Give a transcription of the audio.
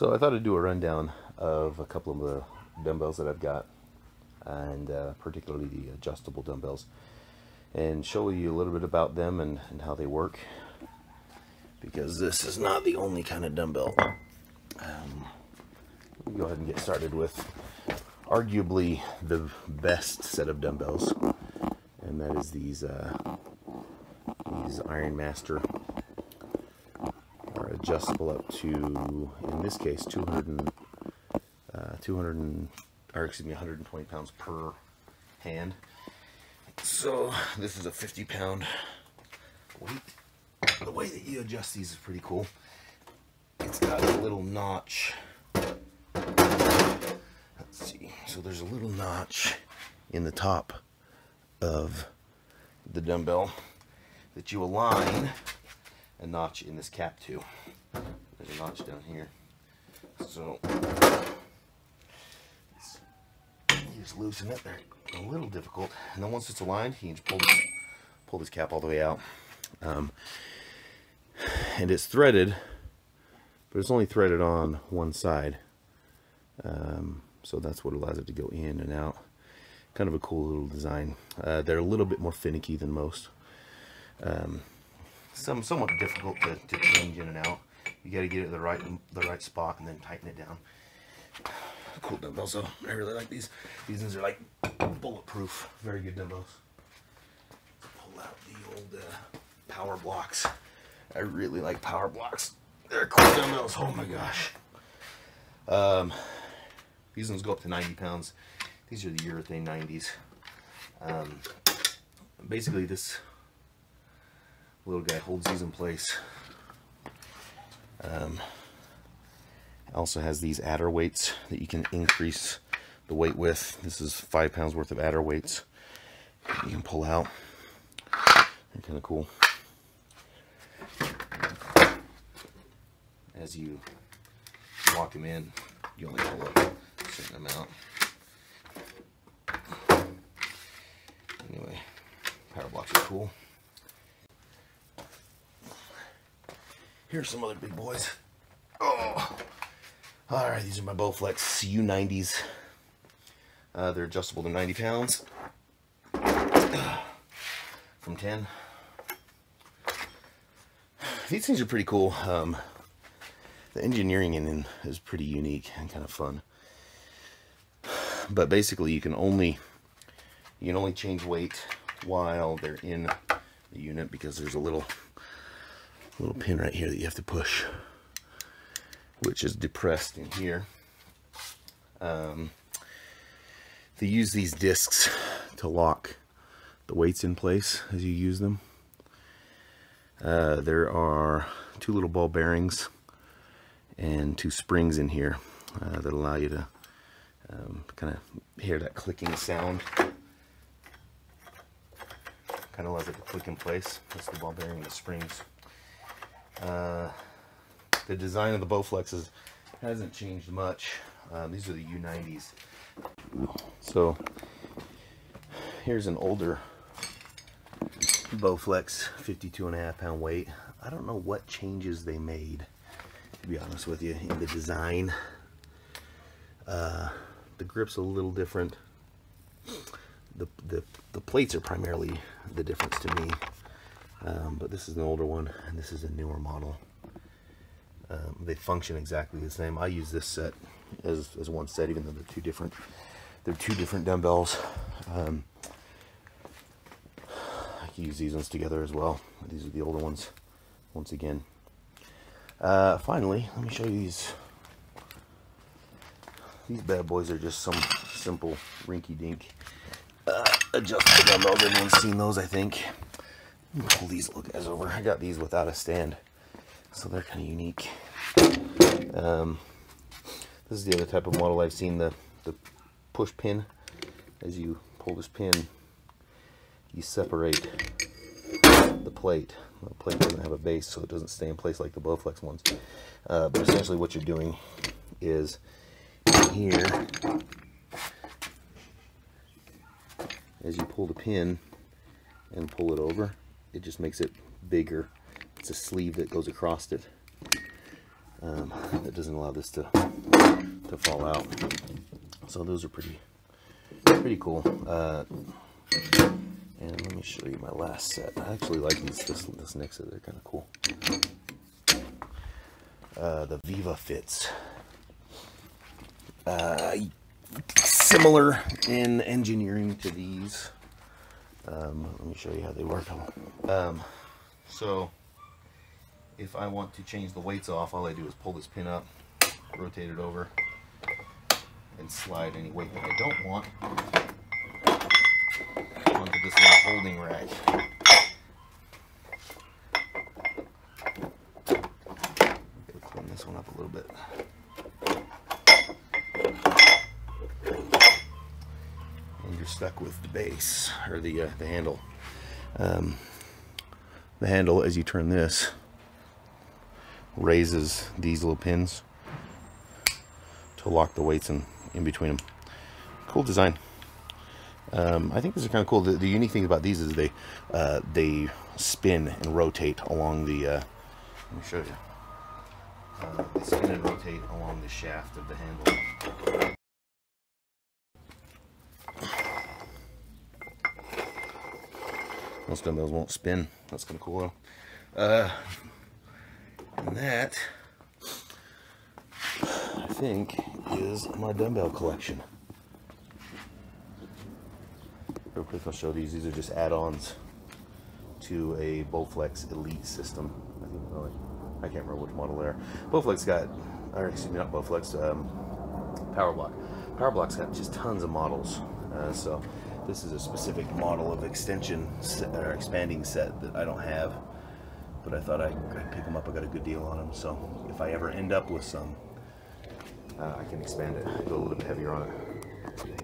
So I thought I'd do a rundown of a couple of the dumbbells that I've got, and particularly the adjustable dumbbells, and show you a little bit about them and how they work, because this is not the only kind of dumbbell. We'll go ahead and get started with arguably the best set of dumbbells, and that is these IronMaster. Are adjustable up to, in this case, 120 pounds per hand. So this is a 50-pound weight. The way that you adjust these is pretty cool. It's got a little notch. Let's see. So there's a little notch in the top of the dumbbell that you align a notch in this cap too. There's a notch down here. So you just loosen it. They're a little difficult. And then once it's aligned, you can just pull this cap all the way out. And it's threaded, but it's only threaded on one side. So that's what allows it to go in and out. Kind of a cool little design. They're a little bit more finicky than most. Somewhat difficult to change in and out. You got to get it the right spot and then tighten it down. Cool dumbbells, though. I really like these. These ones are like bulletproof. Very good dumbbells. Pull out the old Powerblocks. I really like Powerblocks. They're cool dumbbells. Oh my gosh. These ones go up to 90 pounds. These are the urethane 90s. Basically, this little guy holds these in place. Also has these adder weights that you can increase the weight with. This is 5 pounds worth of adder weights you can pull out. They're kind of cool. As you lock them in, you only pull up a certain amount. Anyway, Powerblocks are cool. Here's some other big boys. Oh, all right. These are my Bowflex U90s. They're adjustable to 90 pounds from 10. These things are pretty cool. The engineering in them is pretty unique and kind of fun. But basically, you can only change weight while they're in the unit, because there's a little pin right here that you have to push, which is depressed in here. They use these discs to lock the weights in place as you use them. There are 2 little ball bearings and 2 springs in here that allow you to kind of hear that clicking sound. Kind of allows it to click in place. That's the ball bearing and the springs. The design of the Bowflexes hasn't changed much. These are the U90s. So here's an older Bowflex, 52.5 pound weight. I don't know what changes they made, to be honest with you, in the design. The grip's a little different. The plates are primarily the difference to me. But this is an older one, and this is a newer model. They function exactly the same. I use this set as one set, even though they're two different. They're 2 different dumbbells. I can use these ones together as well. These are the older ones. Once again. Finally, let me show you these. These bad boys are just some simple rinky-dink adjustable dumbbells. Everyone's seen those, I think. Let me pull these little guys over. I got these without a stand, so they're kind of unique. This is the other type of model I've seen, the push pin. As you pull this pin, you separate the plate. The plate doesn't have a base, so it doesn't stay in place like the Bowflex ones. But essentially what you're doing is here, as you pull the pin and pull it over, it just makes it bigger. It's a sleeve that goes across it. that doesn't allow this to fall out. So those are pretty cool. And let me show you my last set. I actually like this next set. They're kind of cool. The VivaFits. Similar in engineering to these. Let me show you how they work. So if I want to change the weights off, all I do is pull this pin up, rotate it over, and slide any weight that I don't want onto this little holding rack. Gotta clean this one up a little bit. And you're stuck with the base, or the handle. The handle, as you turn this, raises these little pins to lock the weights in between them. Cool design. I think this is kind of cool. The unique thing about these is they spin and rotate along the. Let me show you. They spin and rotate along the shaft of the handle. Most dumbbells won't spin. That's kind of cool. And that, I think, is my dumbbell collection. Real quick, I'll show these. These are just add-ons to a Bowflex Elite system. I think, I can't remember which model they are. Bowflex got, or excuse me, not Bowflex, Powerblock. Powerblock's got just tons of models. So this is a specific model of extension or expanding set that I don't have, but I thought I'd pick them up. I got a good deal on them, so if I ever end up with some, I can expand it, go a little bit heavier on it.